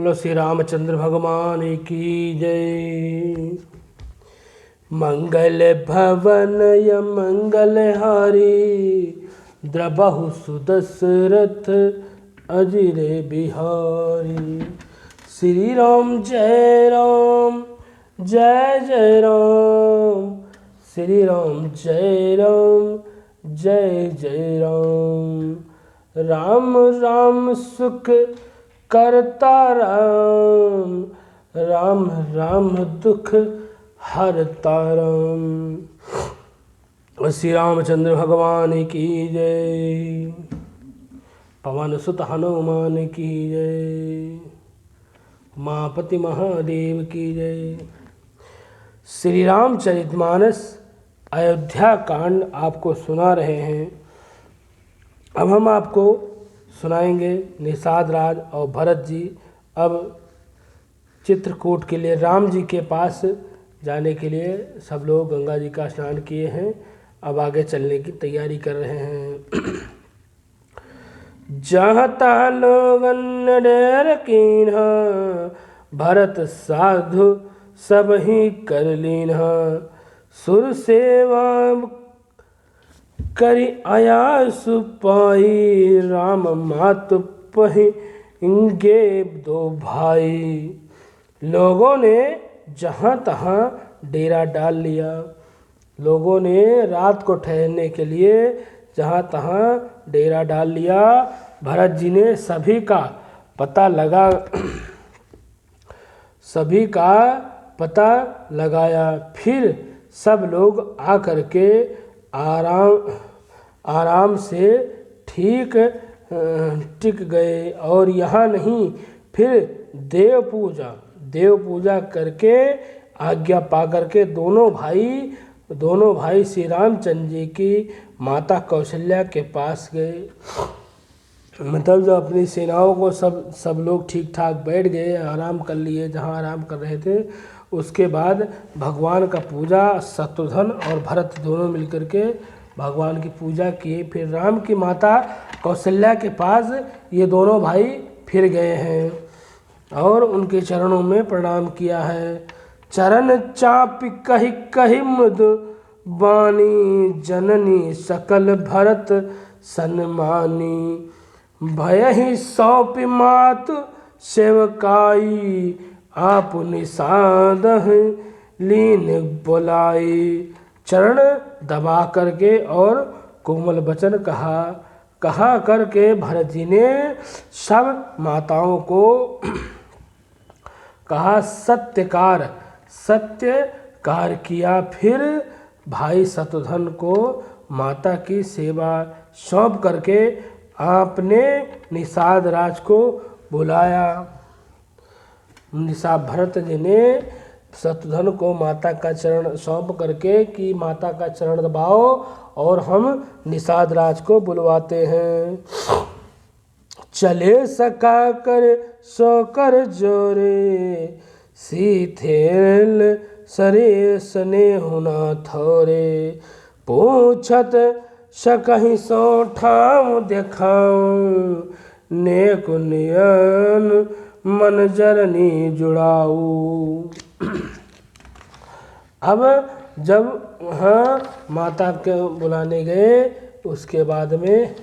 बोलो श्री रामचंद्र भगवान की जय। मंगल भवन य मंगलहारी, द्रबहु सुदशरथ अजिरे बिहारी। श्री राम जय राम जय जय राम, श्री राम जय राम जय जय राम। राम राम सुख करता राम, राम राम दुख हरता राम। श्री रामचंद्र भगवान की जय। पवन सुत हनुमान की जय। उमापति महादेव की जय। श्री रामचरितमानस अयोध्या कांड आपको सुना रहे हैं। अब हम आपको सुनाएंगे निषाद राज और भरत जी अब चित्रकूट के लिए, राम जी के पास जाने के लिए सब लोग गंगा जी का स्नान किए हैं, अब आगे चलने की तैयारी कर रहे हैं। जहाँ तहाँ लोगन डेर कीन्हा, भरत साधु सब ही कर लीन्हा। सुर सेवा करि आयास पाई, राम मात पहिंगे दो भाई। लोगों ने जहाँ तहाँ डेरा डाल लिया। लोगों ने रात को ठहरने के लिए जहाँ तहाँ डेरा डाल लिया। भरत जी ने सभी का पता लगाया। फिर सब लोग आकर के आराम से ठीक टिक गए। और यहाँ नहीं, फिर देव पूजा करके आज्ञा पा करके दोनों भाई श्री रामचंद्र जी की माता कौशल्या के पास गए। मतलब जब अपनी सेनाओं को सब लोग ठीक ठाक बैठ गए, आराम कर लिए जहाँ आराम कर रहे थे, उसके बाद भगवान का पूजा शत्रुघ्न और भरत दोनों मिलकर के भगवान की पूजा किए। फिर राम की माता कौशल्या के पास ये दोनों भाई फिर गए हैं और उनके चरणों में प्रणाम किया है। चरण चापि कहि कहि मृदु बानी, जननी सकल भरत सन्मानी। भयहि सौंपि मातु सेवकाई, आप निषादहि लीन बुलाई। चरण दबा करके और कोमल वचन कहा करके भरत जी ने सब माताओं को कहा सत्यकार किया। फिर भाई शत्रुघ्न को माता की सेवा सौंप करके आपने निषाद राज को बुलाया। भरत जी ने शत्रुघ्न को माता का चरण सौंप करके कि माता का चरण दबाओ और हम निषाद राज को बुलवाते हैं। चले सका कर सो कर जोरे, सीथेल सरे सने होना थोरे। पूछत सकहि सो ठाम देखाऊं, नेक नियन मन जरनी जुड़ाऊ। अब जब वहाँ माता के बुलाने गए, उसके बाद में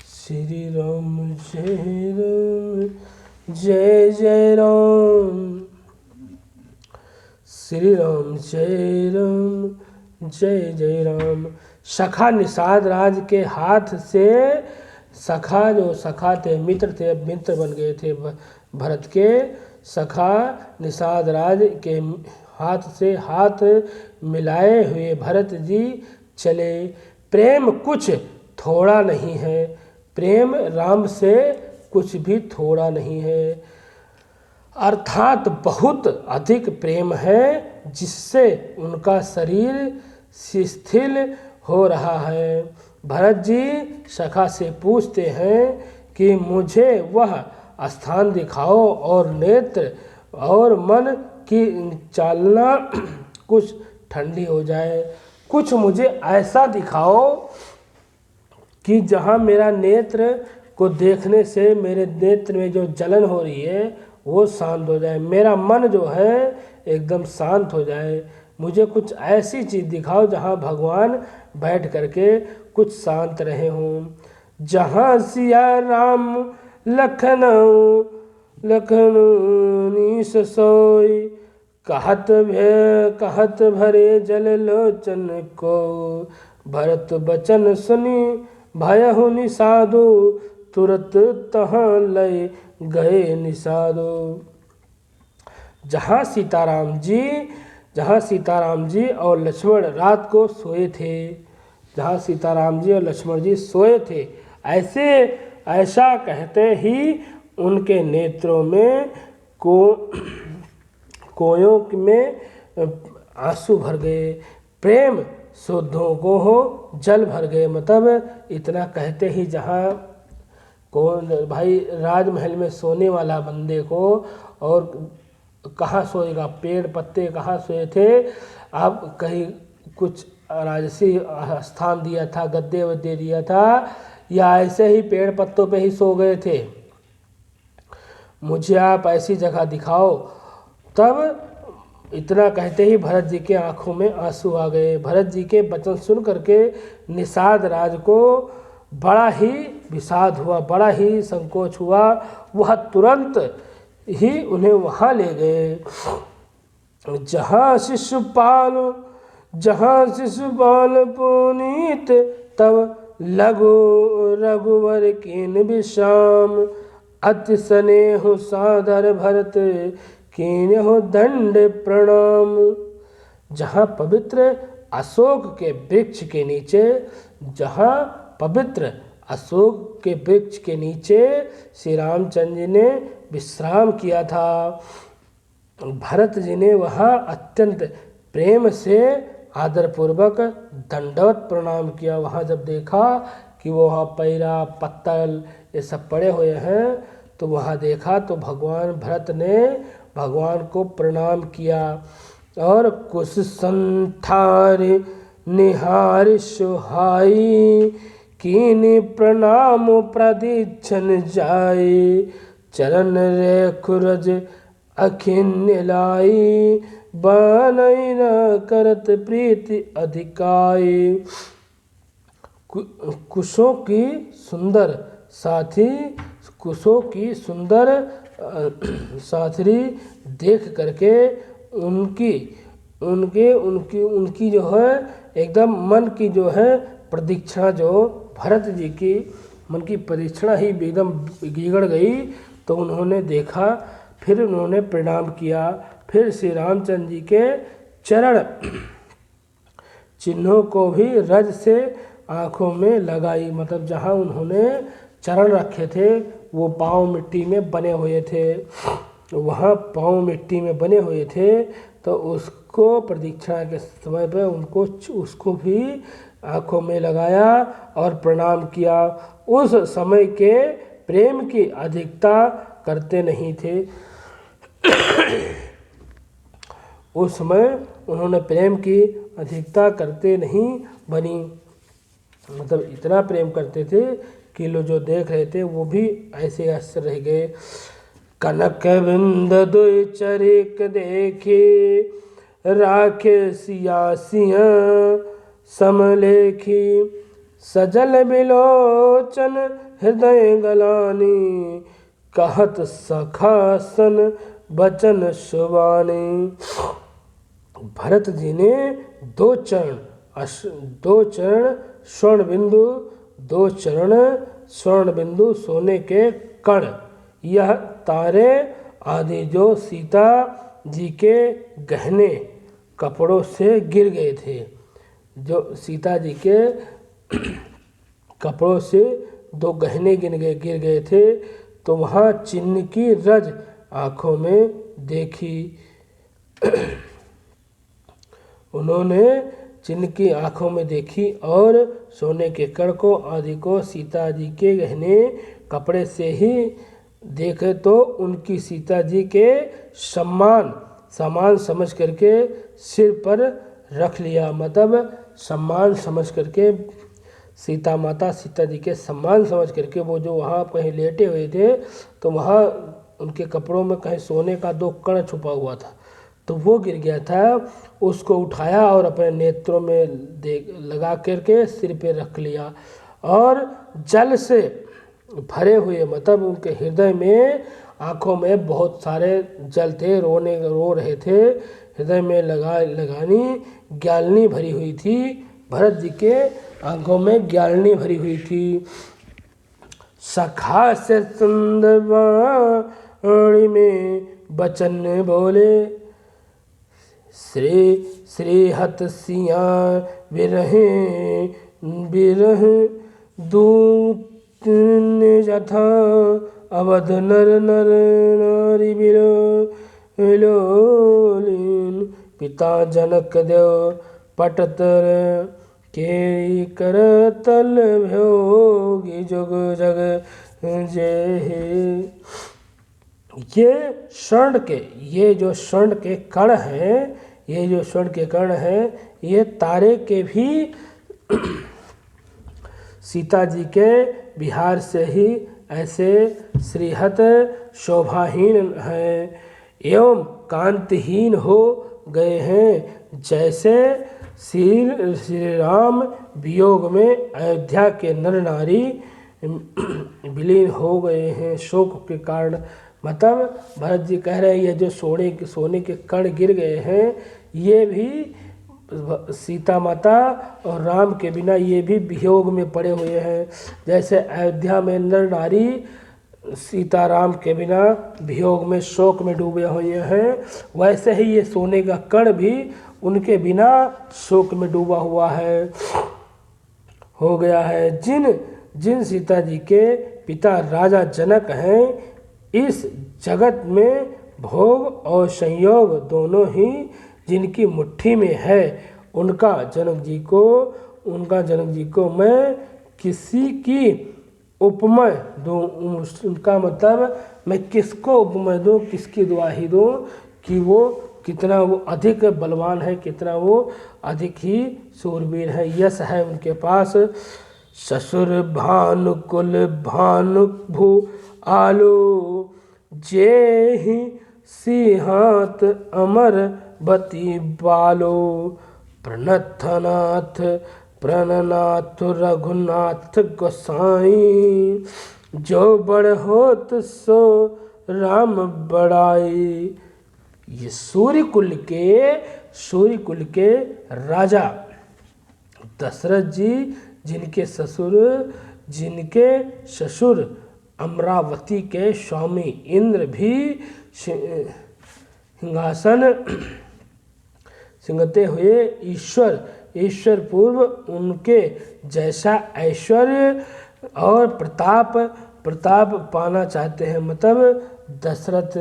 श्री राम जय जय राम, श्री राम जय राम जय जय राम। सखा निषाद राज के हाथ से, सखा थे मित्र बन गए थे भरत के। सखा निषाद राज के हाथ से हाथ मिलाए हुए भरत जी चले। प्रेम कुछ थोड़ा नहीं है, प्रेम राम से कुछ भी थोड़ा नहीं है, अर्थात बहुत अधिक प्रेम है, जिससे उनका शरीर शिथिल हो रहा है। भरत जी सखा से पूछते हैं कि मुझे वह स्थान दिखाओ और नेत्र और मन की चालना कुछ ठंडी हो जाए। कुछ मुझे ऐसा दिखाओ कि जहाँ मेरा नेत्र को देखने से मेरे नेत्र में जो जलन हो रही है वो शांत हो जाए, मेरा मन जो है एकदम शांत हो जाए। मुझे कुछ ऐसी चीज़ दिखाओ जहाँ भगवान बैठ करके कुछ शांत रहे हों। जहाँ सिया राम लखनऊ नीस सोई, कहत भरे जल लोचन को, भरत बचन सुनी भयहु निषादु, तुरत तहाँ लय गए निषादु। जहाँ सीताराम जी और लक्ष्मण रात को सोए थे, जहाँ सीताराम जी और लक्ष्मण जी सोए थे, ऐसा कहते ही उनके नेत्रों में कोयों में आंसू भर गए, प्रेम शोधों को हो जल भर गए। मतलब इतना कहते ही जहाँ कौन भाई राजमहल में सोने वाला बंदे को और कहाँ सोएगा, पेड़ पत्ते कहाँ सोए थे। अब कहीं कुछ राजसी स्थान दिया था, गद्दे वद्दे दिया था, या ऐसे ही पेड़ पत्तों पे ही सो गए थे। मुझे आप ऐसी जगह दिखाओ। तब इतना कहते ही भरत जी के आंखों में आंसू आ गए। भरत जी के वचन सुन करके निषाद राज को बड़ा ही विषाद हुआ, बड़ा ही संकोच हुआ। वह तुरंत ही उन्हें वहाँ ले गए जहाँ शिशुपाल पुनीत, तब रघुवर कीन विश्राम, अति स्नेह सादर भरत कीन्हु दंड प्रणाम। जहाँ पवित्र अशोक के वृक्ष के नीचे श्री रामचंद्र जी ने विश्राम किया था। भरत जी ने वहाँ अत्यंत प्रेम से आदरपूर्वक दंडवत प्रणाम किया। वहाँ जब देखा कि वो वहाँ पैरा पत्तल ये सब पड़े हुए हैं, तो वहाँ देखा तो भरत ने भगवान को प्रणाम किया और कुछ संथार निहार सुहाई, कीनी प्रणाम प्रदीक्षण जाए, चरण रेखुरज अखिन्य लाई, बनई न करत प्रीति अधिकाई। कुशों की सुंदर साथरी देख करके उनकी जो है एकदम मन की जो है प्रदीक्षिणा, जो भरत जी की मन की प्रदीक्षिणा ही एकदम बिगड़ गई। तो उन्होंने देखा, फिर उन्होंने प्रणाम किया, फिर श्री रामचंद्र जी के चरण चिन्हों को भी रज से आँखों में लगाई। मतलब जहाँ उन्होंने चरण रखे थे वो पाँव मिट्टी में बने हुए थे, वहाँ पाँव मिट्टी में बने हुए थे, तो उसको प्रदीक्षिणा के समय पे उसको भी आँखों में लगाया और प्रणाम किया। उस समय के प्रेम की अधिकता करते नहीं थे। उस समय उन्होंने प्रेम की अधिकता करते नहीं बनी, मतलब इतना प्रेम करते थे कि लोग जो देख रहे थे वो भी ऐसे आश्चर्य रह गए। कनक बिंद दुई चरिक देखे, राखे सिया सिंह समलेखी, सजल बिलोचन हृदय गलानी, कहत सखासन बचन सुबानी। भरत जी ने दो स्वर्ण बिंदु सोने के कण, यह तारे आदि जो सीता जी के गहने कपड़ों से गिर गए थे, जो सीता जी के कपड़ों से दो गहने गिर गए थे, तो वहाँ चिन्ह की रज आँखों में देखी। उन्होंने चिन्ह की आँखों में देखी और सोने के कण को आदि को सीता जी के गहने कपड़े से ही देखे, तो उनकी सीता जी के सम्मान समझ करके सिर पर रख लिया। मतलब सम्मान समझ करके सीता जी के सम्मान समझ करके वो जो वहाँ कहीं लेटे हुए थे, तो वहाँ उनके कपड़ों में कहीं सोने का 2 कण छुपा हुआ था, तो वो गिर गया था। उसको उठाया और अपने नेत्रों में लगा करके सिर पे रख लिया, और जल से भरे हुए, मतलब उनके हृदय में, आँखों में बहुत सारे जल थे, रो रहे थे, हृदय में लगानी ग्यालनी भरी हुई थी। भरत जी के आँखों में ग्यालनी भरी हुई थी। सखा से सुंदर वाणी में बचन बोले, श्री हत सिया बिरह दूत यथा अवध नर नारी बिलोलिन। पिता जनक देव पटतर केरी कर तल भोगी जुग जग जय। ये जो स्वर्ण के कण हैं, ये तारे के भी सीता जी के बिहार से ही ऐसे श्रीहत शोभाहीन हैं एवं कांतिहीन हो गए हैं, जैसे श्री राम वियोग में अयोध्या के नर नारी विलीन हो गए हैं शोक के कारण। मतलब भरत जी कह रहे हैं ये जो सोने के कण गिर गए हैं, ये भी सीता माता और राम के बिना ये भी वियोग में पड़े हुए हैं। जैसे अयोध्या में नर नारी सीता राम के बिना वियोग में शोक में डूबे हुए हैं, वैसे ही ये सोने का कण भी उनके बिना शोक में डूबा हुआ हो गया है। जिन सीता जी के पिता राजा जनक हैं, इस जगत में भोग और संयोग दोनों ही जिनकी मुट्ठी में है, उनका जनक जी को मैं किसी की उपमा दूँ। उनका मतलब मैं किसको उपमा दूँ, किसकी दुआही दूँ कि वो कितना वो अधिक बलवान है, कितना वो अधिक ही शूरवीर है, यश है उनके पास। ससुर भानुकुल भानु भू आलो जेहि सिंहात अमर बती बालो। प्रणथनाथ प्रणनाथ रघुनाथ गोसाई, जो बड़ होत सो राम बड़ाई। ये सूर्य कुल के राजा दशरथ जी, जिनके ससुर अमरावती के स्वामी इंद्र भी सिंहासन सिंगते हुए ईश्वर पूर्व उनके जैसा ऐश्वर्य और प्रताप पाना चाहते हैं। मतलब दशरथ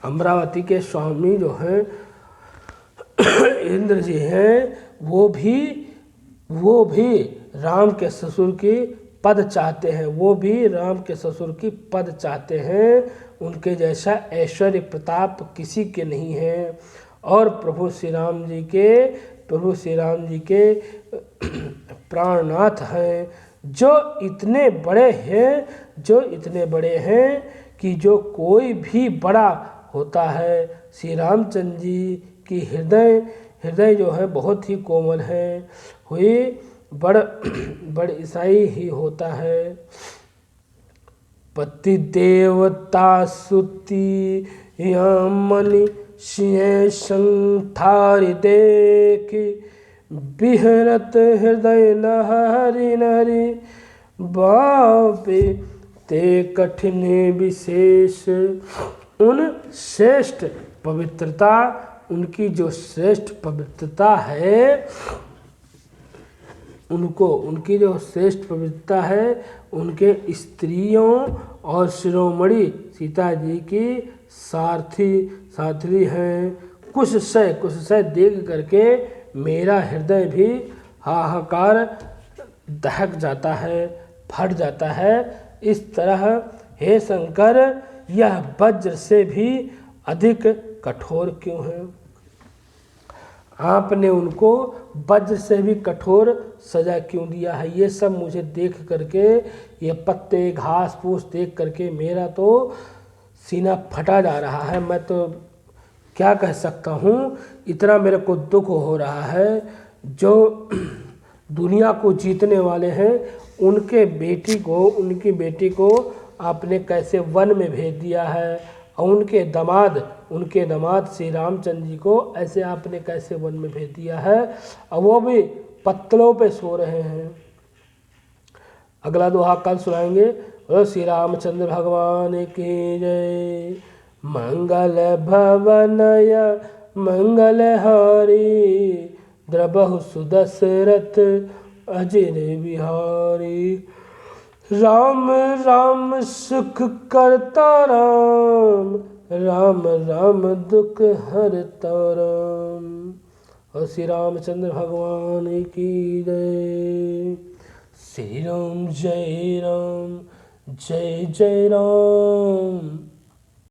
अमरावती के स्वामी जो हैं इंद्र जी हैं, वो भी राम के ससुर की पद चाहते हैं, उनके जैसा ऐश्वर्य प्रताप किसी के नहीं है। और प्रभु श्री राम जी के प्राणनाथ हैं, जो इतने बड़े हैं कि जो कोई भी बड़ा होता है। श्री रामचंद्र जी की हृदय जो है बहुत ही कोमल है, हुई बड़ ईसाई ही होता है। पति देवता सुती मनि सिंह संथारि देखी, बिहरत हृदय नहरि बापे ते कठिन विशेष। उनकी जो श्रेष्ठ पवित्रता है, उनके स्त्रियों और शिरोमणि सीता जी की साथी हैं। कुछ से देख करके मेरा हृदय भी हाहाकार दहक जाता है, फट जाता है। इस तरह हे शंकर, यह वज्र से भी अधिक कठोर क्यों है? आपने उनको वज्र से भी कठोर सजा क्यों दिया है। ये सब मुझे देख करके, ये पत्ते घास फूस देख करके मेरा तो सीना फटा जा रहा है। मैं तो क्या कह सकता हूँ, इतना मेरे को दुख हो रहा है। जो दुनिया को जीतने वाले हैं उनकी बेटी को आपने कैसे वन में भेज दिया है, और उनके दामाद श्री रामचंद्र जी को ऐसे आपने कैसे वन में भेज दिया है, और वो भी पत्तलों पे सो रहे हैं। अगला दोहा कल सुनाएंगे। बोलो श्री रामचंद्र भगवान की जय। मंगल भवनय मंगलहारी, द्रबहु सुदशरथ अजिर बिहारी। राम राम सुख करता राम, राम राम दुख हरता राम। और श्री रामचंद्र भगवान की जय। श्री राम जय जय राम।